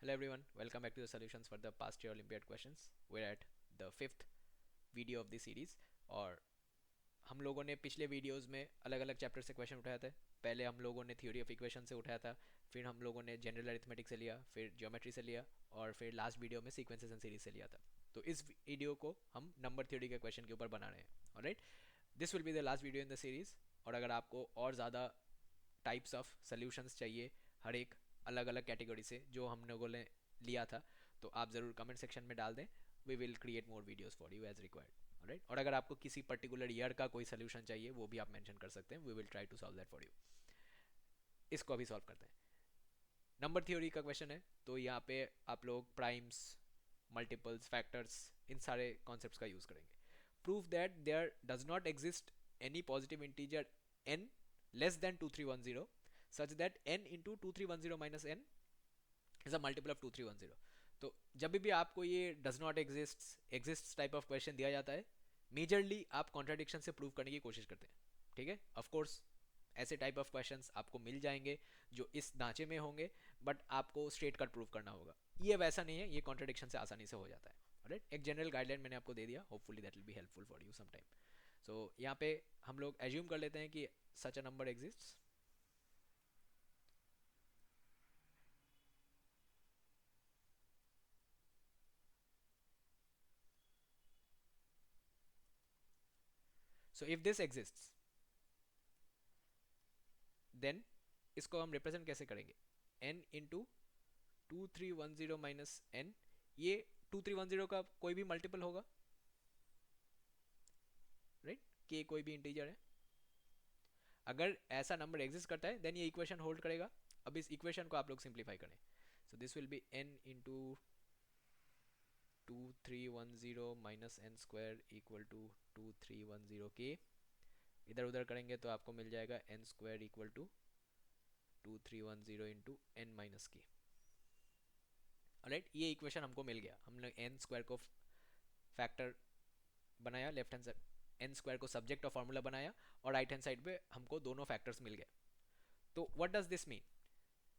Hello everyone, welcome back to the solutions for the past year Olympiad questions. We're at the fifth video of the series और हम लोगों ने पिछले videos में अलग अलग चैप्टर से क्वेश्चन उठाए थे। पहले हम लोगों ने थ्योरी ऑफ इक्वेशन से उठाया था, फिर हम लोगों ने जनरल अरिथमेटिक से लिया, फिर ज्योमेट्री से लिया और फिर लास्ट वीडियो में सीक्वेंसेस एंड सीरीज से लिया था। तो इस वीडियो को हम नंबर थ्योरी के क्वेश्चन के ऊपर बना रहे हैं। Alright, this will be the last video in the series. और अगर आपको और ज़्यादा टाइप्स ऑफ सोल्यूशंस चाहिए हर एक अलग अलग कैटेगरी से जो हम लोगों ने लिया था, तो आप ज़रूर कमेंट सेक्शन में डाल दें। We will create more videos for you as required. Right, और अगर आपको किसी पर्टिकुलर ईयर का कोई सोल्यूशन चाहिए वो भी आप मेंशन कर सकते हैं। We will try to solve that for you. इसको अभी सॉल्व करते हैं। नंबर थ्योरी का क्वेश्चन है, तो यहाँ पे आप लोग प्राइम्स, मल्टीपल्स, फैक्टर्स, इन सारे कॉन्सेप्ट्स का यूज़ करेंगे। Prove that there does not exist any positive integer n less than 2310 such that n into 2310 minus n is a multiple of 2310। तो जब भी आपको ये does not exist type of question दिया जाता है, मेजरली आप कॉन्ट्राडिक्शन से प्रूव करने की कोशिश करते हैं। ठीक है, ऑफ कोर्स ऐसे टाइप ऑफ क्वेश्चंस आपको मिल जाएंगे जो इस ढांचे में होंगे, बट आपको स्ट्रेट कट प्रूव करना होगा। ये वैसा नहीं है, ये कॉन्ट्राडिक्शन से आसानी से हो जाता है। राइट, एक जनरल गाइडलाइन मैंने आपको दे दिया, hopefully that will be helpful for you some time. So यहाँ पे हम लोग एज्यूम कर लेते हैं कि such a number exists. So if this exists then इसको हम रिप्रेजेंट कैसे करेंगे? n into 2310 minus n। ये 2310 का कोई भी मल्टीपल होगा, राइट, k कोई भी इंटीजर है। अगर ऐसा नंबर एग्जिस्ट करता है देन ये इक्वेशन होल्ड करेगा। अब इस इक्वेशन को आप लोग सिंप्लीफाई करें। So this will be n into 2310 minus n square equal to 2310 k। इधर उधर करेंगे तो आपको मिल जाएगा n square equal to 2310 into n minus k. Right, ये इक्वेशन हमको मिल गया। हमने एन स्क्वायर को फैक्टर बनाया, left hand side n square को सब्जेक्ट ऑफ फार्मूला बनाया, और राइट हैंड साइड पे हमको दोनों फैक्टर्स मिल गए। तो what does this mean?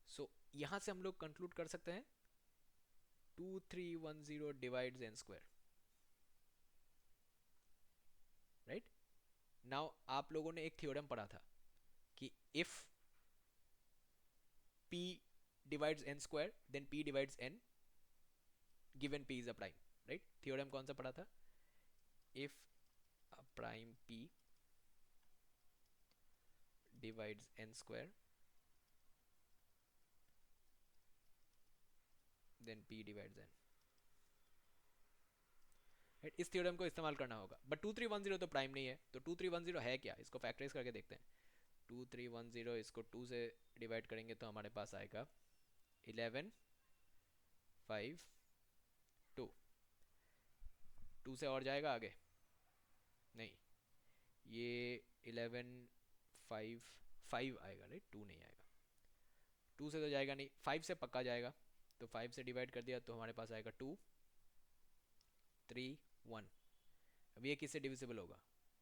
So यहां से हम लोग कंक्लूड कर सकते हैं 2310 divides n square. Right, now आप लोगों ने एक थ्योरम पढ़ा था कि if p divides n square then p divides n given p is a prime. Right, theorem कौन सा पढ़ा था? If a prime p divides n square then p divides n। इस थ्योरम को इस्तेमाल करना होगा, बट 2310 तो प्राइम नहीं है। तो 2310 है क्या, इसको फैक्टराइज करके देखते हैं। 2310 इसको 2 से डिवाइड करेंगे तो हमारे पास आएगा 11 5 2। 2 से और जाएगा आगे? नहीं, ये 11 5 5 आएगा। राइट, 2 नहीं आएगा। 2 से तो जाएगा नहीं, 5 से पक्का जाएगा। तो 5 से डिवाइड कर दिया तो हमारे पास आएगा 2 3 1। अब ये किससे डिविजिबल होगा?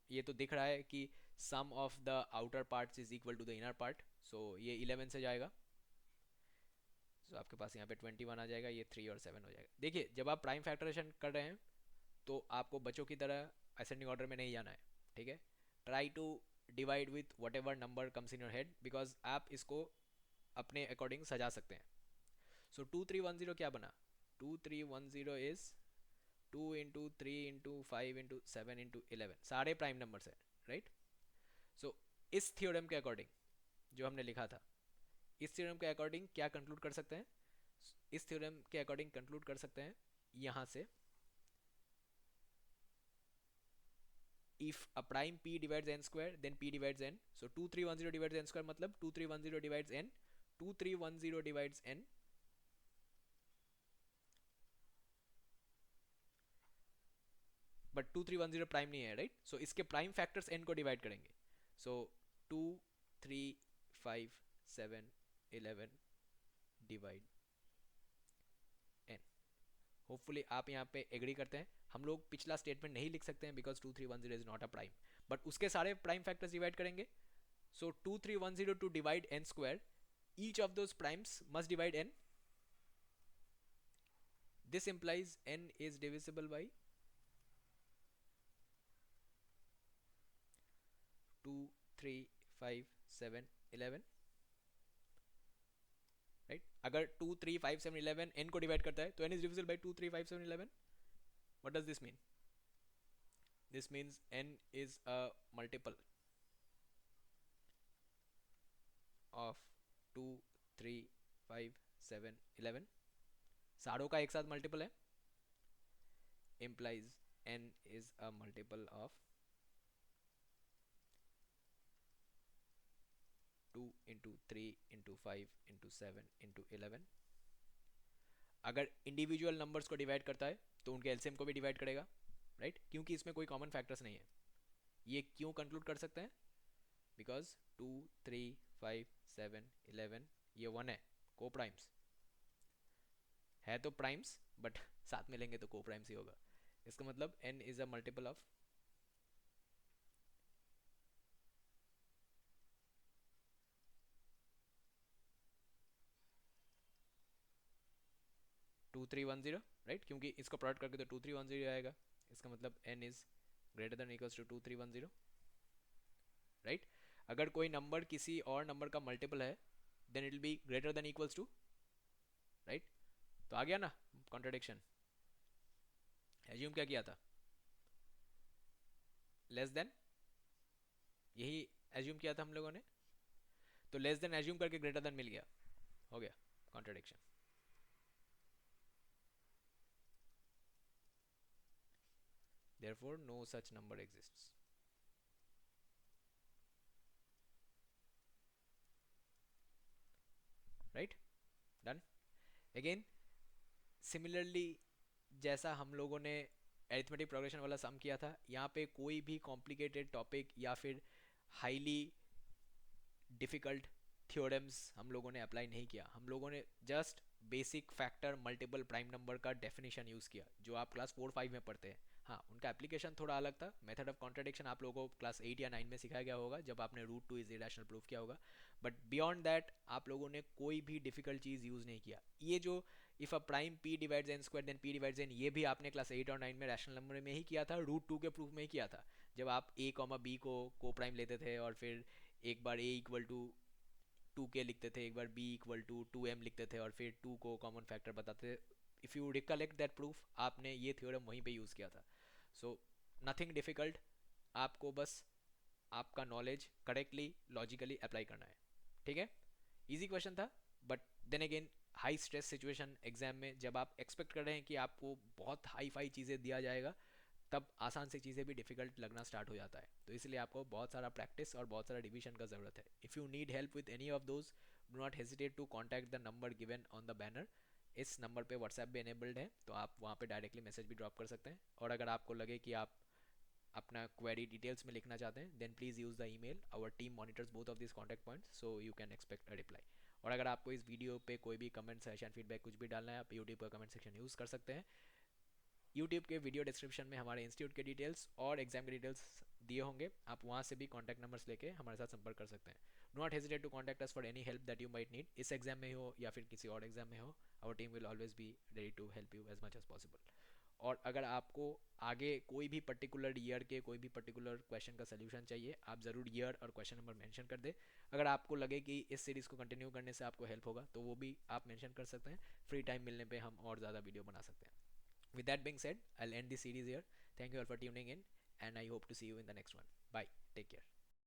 ये तो दिख रहा है कि sum of the outer parts is equal to the inner part. So ये 11 से जाएगा, सो आपके पास यहाँ पे 21 आ जाएगा। ये 3 और 7 हो जाएगा। देखिए, जब आप प्राइम फैक्टरेशन कर रहे हैं तो आपको बच्चों की तरह असेंडिंग ऑर्डर में नहीं जाना है। ठीक है, try to divide with whatever number comes in your head, because आप इसको अपने अकॉर्डिंग सजा सकते हैं। सो 2310 क्या बना? 2310 is 2 into 3 into 5 into 7 into 11, सारे प्राइम नंबर्स है। राइट, सो इस थ्योरम के अकॉर्डिंग जो हमने लिखा था, इस थ्योरम के अकॉर्डिंग क्या कंक्लूड कर सकते हैं? इस थ्योरम के अकॉर्डिंग कंक्लूड कर सकते हैं यहां से, if a prime p divides n square then p divides n। so 2310 divides n square मतलब 2310 divides n, 2310 divides n, but 2310 prime नहीं है। राइट, सो इसके प्राइम फैक्टर्स n को डिवाइड करेंगे। सो 2 3 5 7 11 डिवाइड n। होपफुली आप यहाँ पे एग्री करते हैं। हम लोग पिछला स्टेटमेंट नहीं लिख सकते हैं because 2310 is not a prime, but उसके सारे प्राइम फैक्टर्स डिवाइड करेंगे। So 2310 to divide n square, each of those primes must divide n। This implies n is divisible by 2, 3, 5, 7, 11, right? अगर 2, 3, 5, 7, 11 n को डिवाइड करता है तो n is divisible by 2, 3, 5, 7, 11. What does this mean? This means n is a multiple of 2, 3, 5, 7, 11. सारों का एक साथ multiple है, implies n is a multiple of 2 into 3 into 5 into 7 into 11. अगर इंडिविजुअल नंबर्स को डिवाइड करता है तो उनके एलसीएम को भी डिवाइड करेगा, राइट? क्योंकि इसमें कोई कॉमन फैक्टर्स नहीं है. ये क्यों कंक्लूड कर सकते हैं? बिकॉज 2, 3, 5, 7, 11 ये 1 है, को प्राइम्स है तो प्राइम्स, बट साथ में लेंगे तो को प्राइम्स ही होगा. इसका मतलब n is a multiple of 2310, right? क्योंकि इसको प्रोडक्ट करके तो 2310 आएगा. इसका मतलब n is greater than equals to 2310, right? अगर कोई नंबर किसी और नंबर का मल्टीपल है then it will be greater than equals to, right? तो आ गया ना कॉन्ट्रडिक्शन. एज्यूम क्या किया था? लेस देन, यही एज्यूम किया था हम लोगों ने. तो लेस देन एज्यूम करके ग्रेटर देन मिल गया, हो गया contradiction. Therefore, no such number exists. Right? Done? Again, similarly, जैसा हम लोगों ने अरिथमेटिक प्रोग्रेशन वाला सम किया था, यहाँ पे कोई भी कॉम्प्लिकेटेड टॉपिक या फिर हाईली डिफ़िकल्ट थ्योरम्स हम लोगों ने अप्लाई नहीं किया. हम लोगों ने just basic factor multiple prime number का डेफिनेशन यूज़ किया जो आप क्लास 4-5 में पढ़ते हैं. हाँ, उनका एप्लीकेशन थोड़ा अलग था. मेथड ऑफ कॉन्ट्रडिक्शन आप लोगों को क्लास 8 या 9 में सिखाया गया होगा जब आपने रूट 2 इज इरेशनल प्रूफ किया होगा. बट बियॉन्ड दैट आप लोगों ने कोई भी डिफिकल्ट चीज़ यूज़ नहीं किया. ये जो if a prime p divides n square then p divides n, ये भी आपने क्लास 8 और 9 में रैशनल नंबर में ही किया था, रूट 2 के प्रूफ में ही किया था. जब आप a, b को प्राइम लेते थे और फिर एक बार a इक्वल टू 2k लिखते थे, एक बार b इक्वल टू 2m लिखते थे और फिर 2 को कॉमन फैक्टर बताते थे. If you recollect that proof, आपने ये थ्योरम वहीं पे यूज़ किया था. सो नथिंग डिफ़िकल्ट, आपको बस आपका नॉलेज करेक्टली लॉजिकली अप्लाई करना है. ठीक है, इजी क्वेश्चन था. But then again high stress situation exam में जब आप एक्सपेक्ट कर रहे हैं कि आपको बहुत हाई फाई चीज़ें दिया जाएगा, तब आसान सी चीज़ें भी डिफिकल्ट लगना स्टार्ट हो जाता है. तो इसलिए आपको बहुत सारा प्रैक्टिस और बहुत सारा डिवीजन का ज़रूरत है. If you need help with any of those, do not hesitate to contact the number given on the banner. इस नंबर पे व्हाट्सएप भी एनेबल्ड है, तो आप वहाँ पे डायरेक्टली मैसेज भी ड्रॉप कर सकते हैं. और अगर आपको लगे कि आप अपना क्वेरी डिटेल्स में लिखना चाहते हैं, then please use the email. Our team monitors both of this contact points, so you can expect a reply. और अगर आपको इस वीडियो पे कोई भी कमेंट, सजेशन, फीडबैक कुछ भी डालना है, आप यूट्यूब का कमेंट सेक्शन यूज़ कर सकते हैं. यूट्यूब के वीडियो डिस्क्रिप्शन में हमारे इंस्टीट्यूट के डिटेल्स और एग्जाम के डिटेल्स दिए होंगे. आप वहाँ से भी कॉन्टैक्ट नंबर्स लेके हमारे साथ संपर्क कर सकते हैं. Do not hesitate to contact us for any help that you might need. इस एग्जाम में हो या फिर किसी और एग्जाम में हो, our team will always be ready to help you as much as possible. और अगर आपको आगे कोई भी पर्टिकुलर ईयर के कोई भी पर्टिकुलर क्वेश्चन का सोल्यूशन चाहिए, आप ज़रूर ईयर और क्वेश्चन नंबर मेंशन कर दे. अगर आपको लगे कि इस सीरीज़ को कंटिन्यू करने से आपको हेल्प होगा, तो वो भी आप मेंशन कर सकते हैं. फ्री टाइम मिलने पे हम और ज़्यादा वीडियो बना सकते हैं. With that being said, I'll end this series here. Thank you all for tuning in, and I hope to see you in the next one. Bye. Take care.